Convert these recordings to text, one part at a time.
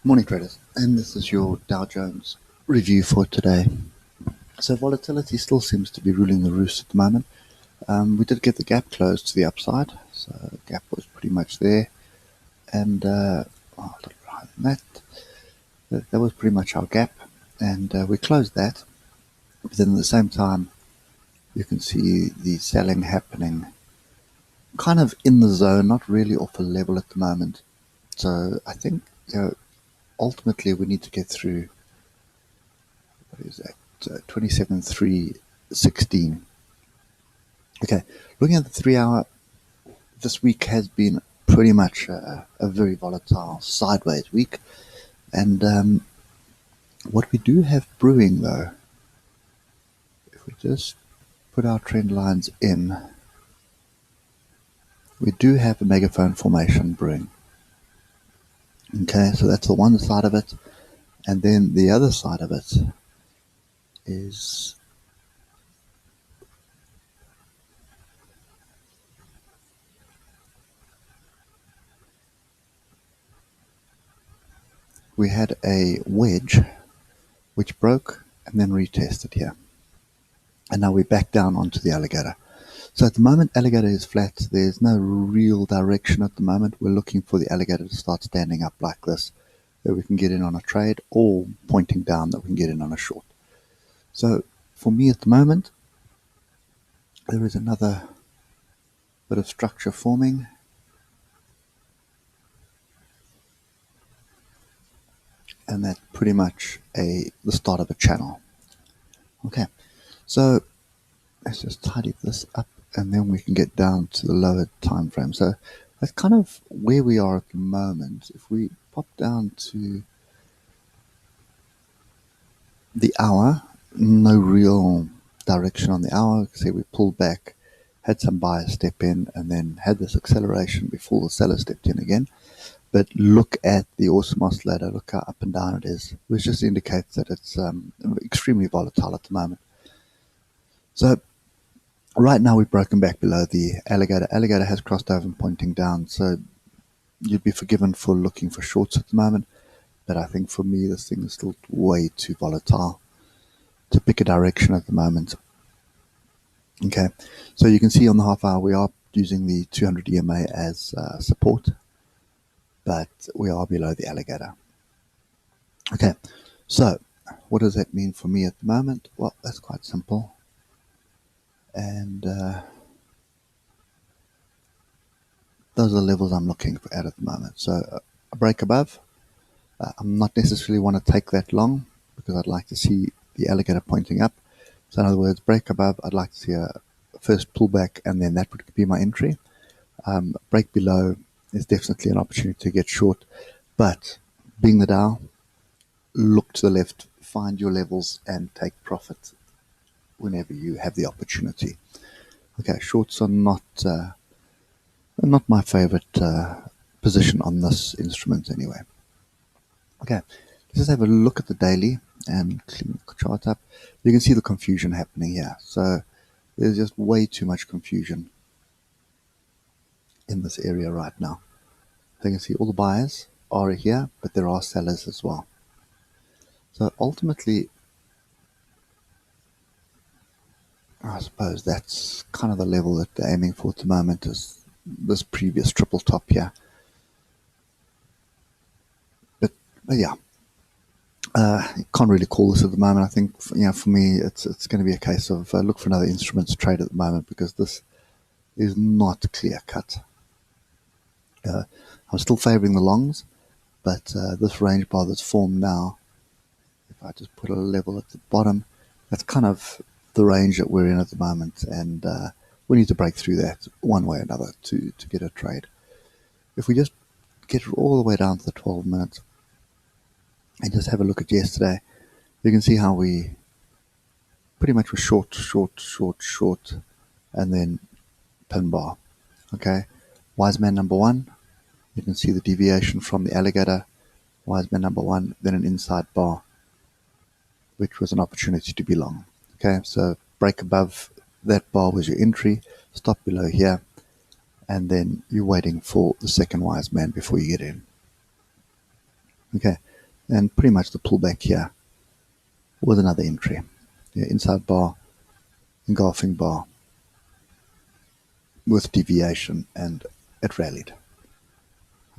Morning traders, and this is your Dow Jones review for today. So volatility still seems to be ruling the roost at the moment. We did get the gap closed to the upside, so the gap was pretty much there, and a little higher than that was pretty much our gap, and we closed that. But then at the same time, you can see the selling happening kind of in the zone, not really off a level at the moment. So I think ultimately we need to get through, what is that, 27.316. Okay, looking at the 3 hour, this week has been pretty much a very volatile sideways week. And what we do have brewing though, if we just put our trend lines in, we do have a megaphone formation brewing. Okay, so that's the one side of it. And then the other side of it is we had a wedge which broke and then retested here. And now we're back down onto the alligator. So at the moment, alligator is flat. There's no real direction at the moment. We're looking for the alligator to start standing up like this, that we can get in on a trade, or pointing down that we can get in on a short. So for me at the moment, there is another bit of structure forming. And that's pretty much the start of a channel. Okay, so let's just tidy this up, and then we can get down to the lower time frame. So that's kind of where we are at the moment. If we pop down to the hour, no real direction on the hour. See, we pulled back, had some buyers step in, and then had this acceleration before the seller stepped in again. But look at the awesome oscillator, look how up and down it is, which just indicates that it's extremely volatile at the moment. So right now we've broken back below the alligator. Alligator has crossed over and pointing down, so you'd be forgiven for looking for shorts at the moment. But I think for me, this thing is still way too volatile to pick a direction at the moment. Okay, so you can see on the half hour, we are using the 200 EMA as support, but we are below the alligator. Okay, so what does that mean for me at the moment? Well, that's quite simple. And those are the levels I'm looking at the moment. So a break above, I'm not necessarily want to take that long because I'd like to see the alligator pointing up. So in other words, break above, I'd like to see a first pullback, and then that would be my entry. Break below is definitely an opportunity to get short, but being the Dow, look to the left, find your levels, and take profit whenever you have the opportunity. Okay, shorts are not my favorite position on this instrument anyway. Okay, let's just have a look at the daily and clean the chart up. You can see the confusion happening here. So there's just way too much confusion in this area right now. So you can see all the buyers are here, but there are sellers as well. So ultimately, I suppose that's kind of the level that they're aiming for at the moment, is this previous triple top here. But yeah, can't really call this at the moment. I think for me, it's going to be a case of look for another instrument to trade at the moment, because this is not clear cut. I'm still favoring the longs, but this range bar that's formed now, if I just put a level at the bottom, that's kind of the range that we're in at the moment, and we need to break through that one way or another to get a trade. If we just get all the way down to the 12 minutes and just have a look at yesterday, you can see how we pretty much were short, and then pin bar. Okay, wise man number one, you can see the deviation from the alligator, wise man number one, then an inside bar, which was an opportunity to be long. Okay, so break above that bar was your entry, stop below here, and then you're waiting for the second wise man before you get in. Okay, and pretty much the pullback here was another entry. Yeah, inside bar, engulfing bar with deviation, and it rallied.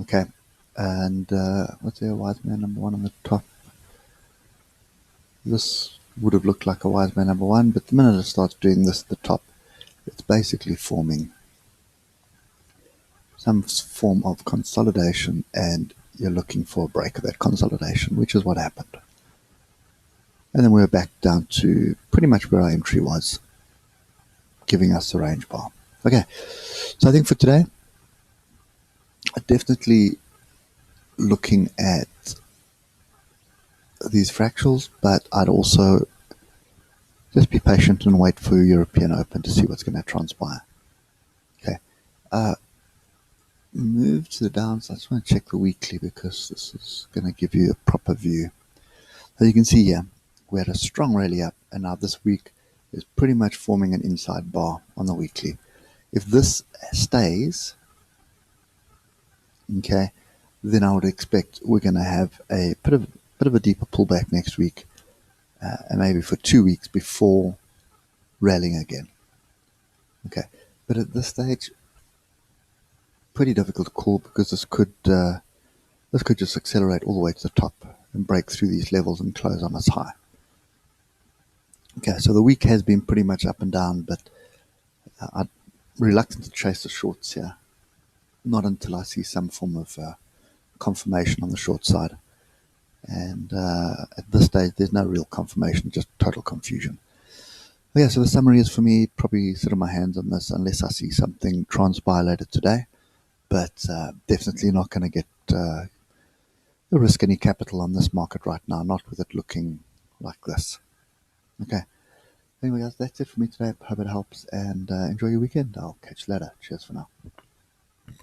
Okay, and what's there? Wise man number one on the top. This would have looked like a wise man number one, but the minute it starts doing this at the top, it's basically forming some form of consolidation, and you're looking for a break of that consolidation, which is what happened. And then we're back down to pretty much where our entry was, giving us the range bar. Okay, so I think for today, definitely looking at these fractals, but I'd also just be patient and wait for European Open to see what's going to transpire. Okay, move to the downside. I just want to check the weekly because this is going to give you a proper view. So you can see here, we had a strong rally up, and now this week is pretty much forming an inside bar on the weekly. If this stays, okay, then I would expect we're going to have a bit of a deeper pullback next week, and maybe for 2 weeks before rallying again. Okay, but at this stage, pretty difficult to call because this could just accelerate all the way to the top and break through these levels and close on its high. Okay, so the week has been pretty much up and down, but I'm reluctant to chase the shorts here. Not until I see some form of confirmation on the short side. And at this stage, there's no real confirmation, just total confusion. But yeah, so the summary is for me, probably sit on my hands on this unless I see something transpire later today. But definitely not going to get risk any capital on this market right now, not with it looking like this. Okay. Anyway, guys, that's it for me today. Hope it helps, and enjoy your weekend. I'll catch you later. Cheers for now.